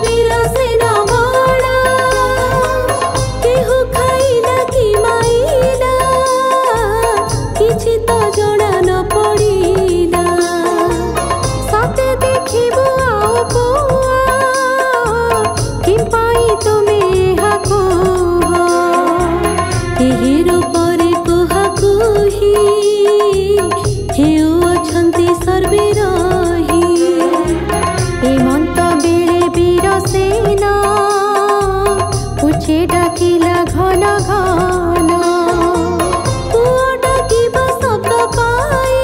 ବିରସେନ ବଳା କେହୁ ଖାଇଲା କି ମାଇଲା କିଛି ତ ଜଣା ନ ପଡ଼ିଲା ସତେ ଦେଖିବୁ ଆଉ ପୁଅ କି ପାଇଁ ତୁମେ ଏହା କୁହ ଏହି ରୂପରେ କୁହାକୁ ହି ହେଉ ଅଛନ୍ତି ସର୍ବେ ରହି ହେମନ୍ତ ବେଳେ ବୀରସେନ ପୁଛେ ଡାକିଲା ଘନ ଘନ ପୁଅ ଡାକିବା ଶବ୍ଦ ପାଇ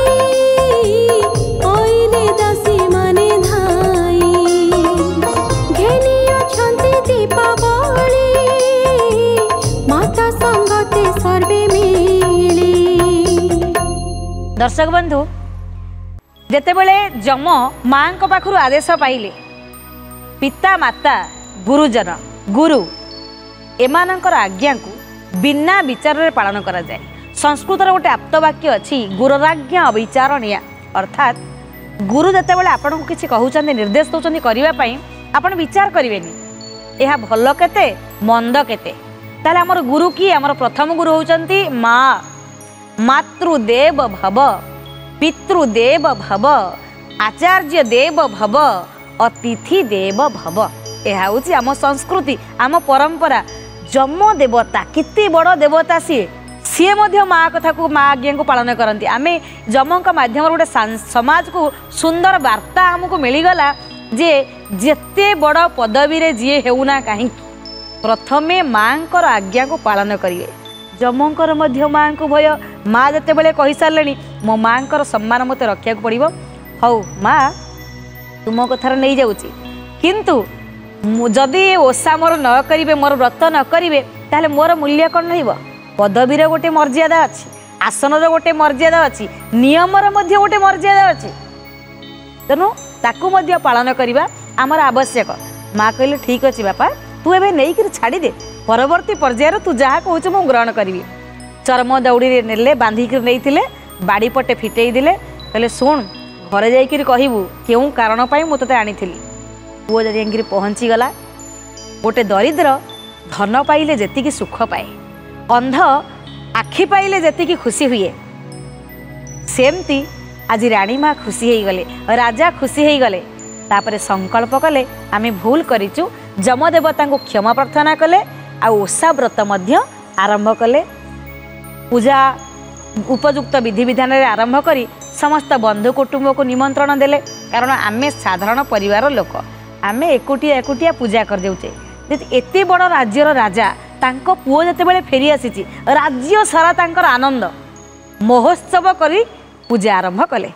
ଅଇଲେ ଦାସୀ ମାନେ ଧାଇ ଘେନି ଅଛନ୍ତି ଦୀପାବଳି ମାତା ସଙ୍ଗତେ ସର୍ବେ ମିଳି। दर्शक बंधु जेतेबेले जम माँ पाखु आदेश पाइले पिता माता गुरुजन गुरु एमानंकर आज्ञा को बिना विचार रे पालन करा जाए। संस्कृतर गोटे आप्तवाक्य अच्छी गुरुराज्ञा अविचारणीया अर्थात गुरु जेतेबेले आपन को किछि कहउचंदी निर्देश दउचंदी करिवा पई आपन विचार करिवेनी एहा भलो केते मंद केते ताले हमर गुरु की हमर प्रथम गुरु होउचंती माँ मातृदेव भव पितृदेव भव आचार्य देव भव अतिथि देव भव यह हूँ आम संस्कृति आम परंपरा जम देवता कितने बड़ देवता सी सी माँ कथा को माँ आज्ञा को पालन करती आम जम मध्यम गोटे समाज को सुंदर वार्ता आमको मिलगला जे जेते बड़ पदवी रे जी हेउना कहीं प्रथमे माँ आज्ञा को पालन करिए। जमंकर मध्य माँ को भय माँ जिते बड़े कही सारे मो माँ सम्मान मत रखा पड़ो हौ माँ तुम कथार नहीं जाऊँगी किंतु जदि ओषा मोर न करेंगे मोर व्रत न करेंगे ताहले मोर मूल्य कौन रही पदवीर गोटे मर्यादा अच्छी आसनर गोटे मर्यादा अच्छी नियमर मध्य गोटे मर्यादा अच्छी तेणु ताकू मध्य पालन करवा आमर आवश्यक। माँ कहले ठीक अच्छे बापा तू एबे नहीं कर छाड़ी दे परवर्ती पर्यायर तू जहाँ कहूँ मु ग्रहण करी चर्म दौड़ी नेले बांधिक नहीं बाड़ी पटे फिटई देले कहले शुण घरे जाइकिर कहबू क्यों कारण पाई मु तते आनी पुओ जाइकिर पहुँची गला गोटे दरिद्र धन पाइले जेतिकी सुख पाए अंध आखि पाइले जेतिकी खुशी हुए सेमती आज रानी माँ खुशी हो गले राजा खुशी हो गले तापरे संकल्प कले आमे भूल करिचु जमदेवता को क्षमा प्रार्थना कले आ ओषा व्रत मध्य आरंभ कले पूजा उपयुक्त विधि विधान आरंभ करी समस्त बंधु कुटुंब को निमंत्रण देले कारण आमे साधारण परिवार लोक आमे एकुटिया एकुटिया पूजा कर देउचे एते बड़ राज्यर राजा तांको पुओ जते बेले फेरी आसीची राज्य सारा तांकर आनंद महोत्सव करी पूजा आरंभ कले।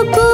को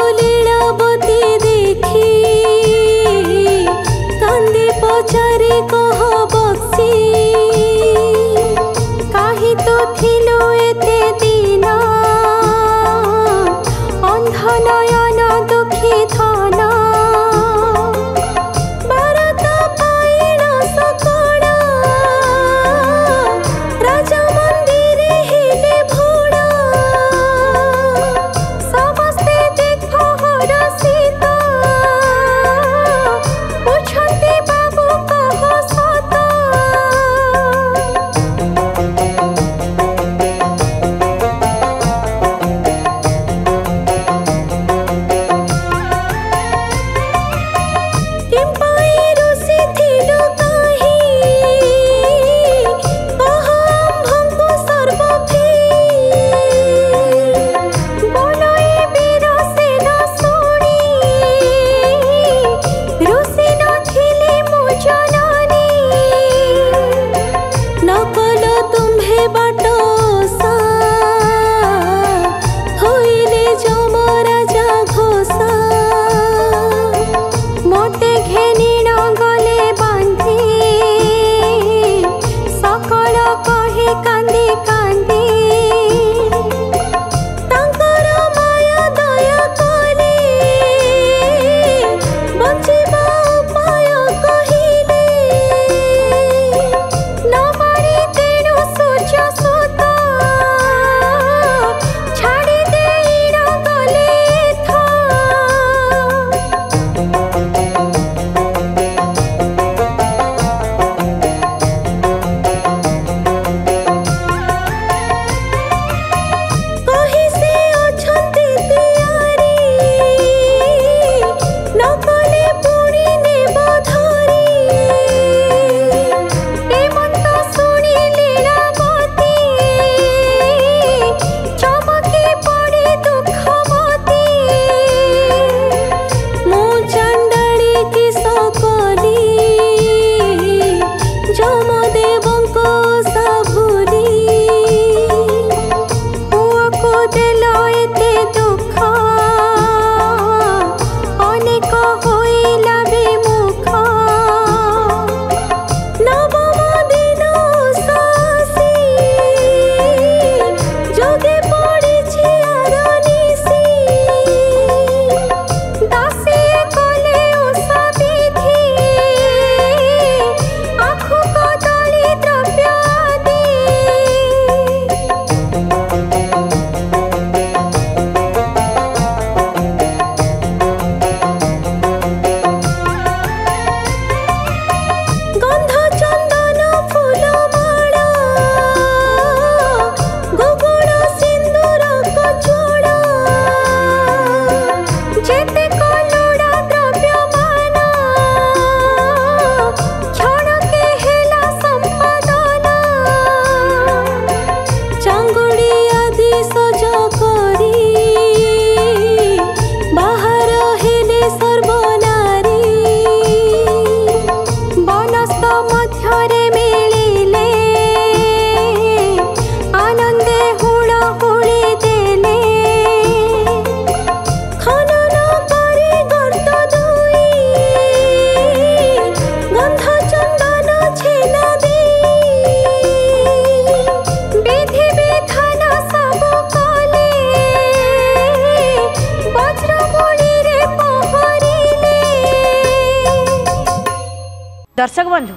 बंधु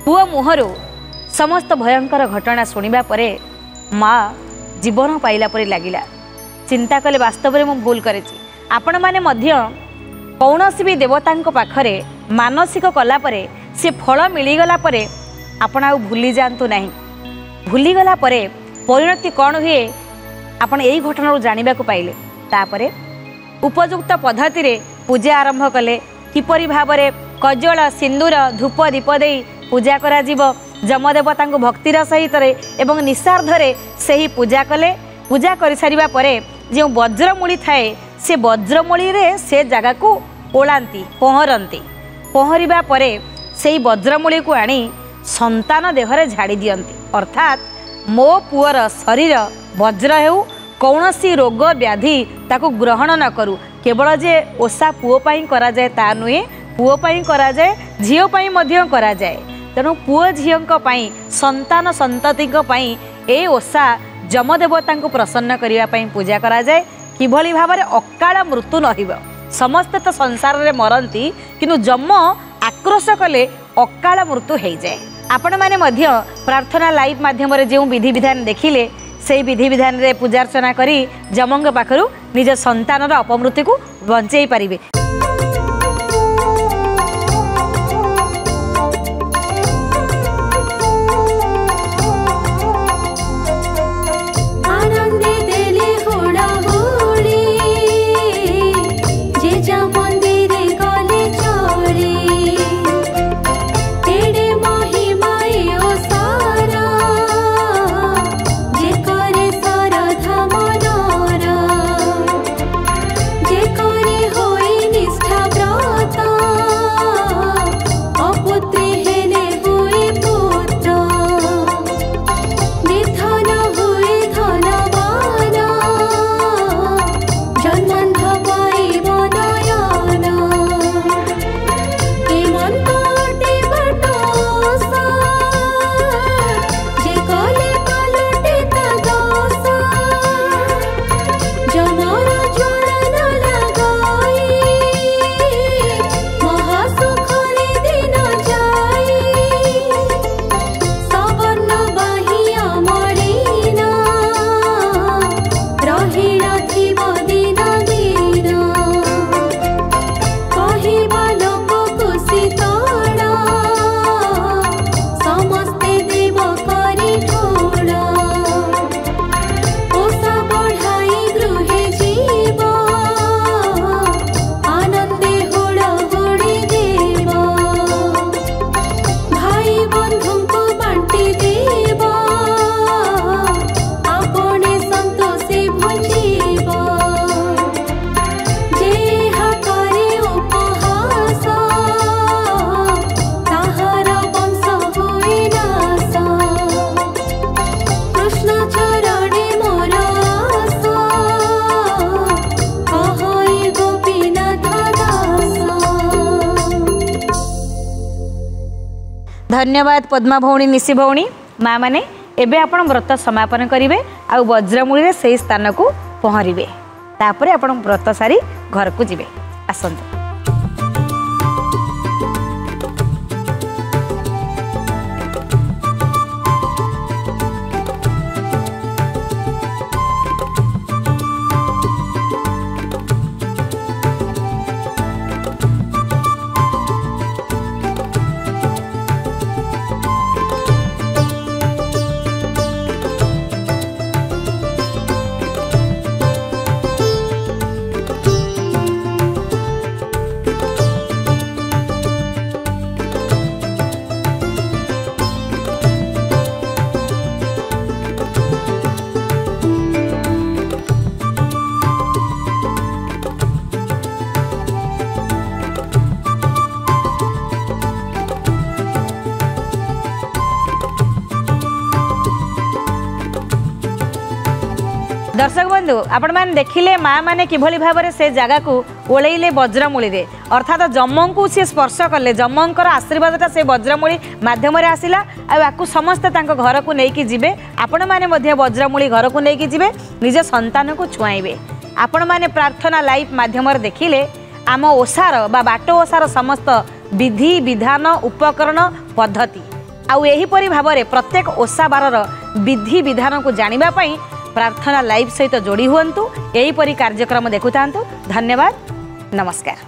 पुओ मुहर समस्त भयंकर घटना शुणा पर माँ जीवन पाइला परि लगिला। चिंता कले वास्तव में मुझे भूल करेछि। आपण माने मध्य कौनसी भी देवता पाखरे मानसिक कलापरे से फल मिलीगला परे आपण आ भूली जातु नहीं। भूलीगला परे परिणति कौन हुए आपण यही घटना जाना पाइले। तापरे उपयुक्त पद्धति रे पूजा आरंभ कले। किपरि भाबरे कजल सिंदूर धूप दीप दे पूजा करा जीवो। जमदेवता भक्तिर सहित एवं निस्वार्धरे से ही पूजा कले। पूजा कर सारिबा परे जो वज्रमूली थाए से वज्रमूली रे से जगह को ओलांती पहरती। पहरिबा परे से वज्रमूली को आनी संतान देहरे झाड़ी दियंती। अर्थात मो पुअर शरीर वज्र हेउ कौनसी रोग व्याधि ताको ग्रहण न करू। केवल जे ओषा पुओ पाई करा जाए ता नुहे, पुओ पाई करा जाए, झियो पाई मध्य करा जाए। तेणु पुओ झियोंक पाई संतान संततिक पाई ए ओषा जमदेवता को प्रसन्न करिया पाई पूजा करा जाए। किभली भाबरे अकाल मृत्यु नहिब। समस्ते तो संसार रे मरंती किंतु जम आक्रोश कले अकाल मृत्यु हो जाए। आपण माने मध्य प्रार्थना लाइव माध्यम रे जो विधि विधान देखिले से विधि विधान रे पूजा अर्चना करी जमंग पाखरु निज संतानर अपमृत्यु को बंचई पारिबे। धन्यवाद पद्मा भौणी निशी भौणी माँ माने एबे आपण व्रत समापन करिवे आ वज्रमूली रे सेही स्थान को पहरिवे। तापरे आपण व्रत सारी घर को जिवे। आसंत दर्शक बंधु आपण मैंने देखिले माँ मैंने किभली भाव में से जगह को ओलैले वज्रमूली रे अर्थात जम को सी स्पर्श कले जमंकर आशीर्वादटा से वज्रमूली मध्यम आसला आपको समस्ते घर को लेकिन जीवे। आपण मैंने वज्रमूली घर को लेकिन जीवे निज संतान को छुआइबे। आपण मैंने प्रार्थना लाइव माध्यम देखिले आम ओसार बा बाट ओसार समस्त विधि विधान उपकरण पद्धति आउ एहीपरि भाବରେ प्रत्येक ओषा बारर विधि विधान को जानिबा पई प्रार्थना लाइव सहित जोड़ी हुअन्तु एहीपरि कार्यक्रम देखुथान्तु। धन्यवाद, नमस्कार।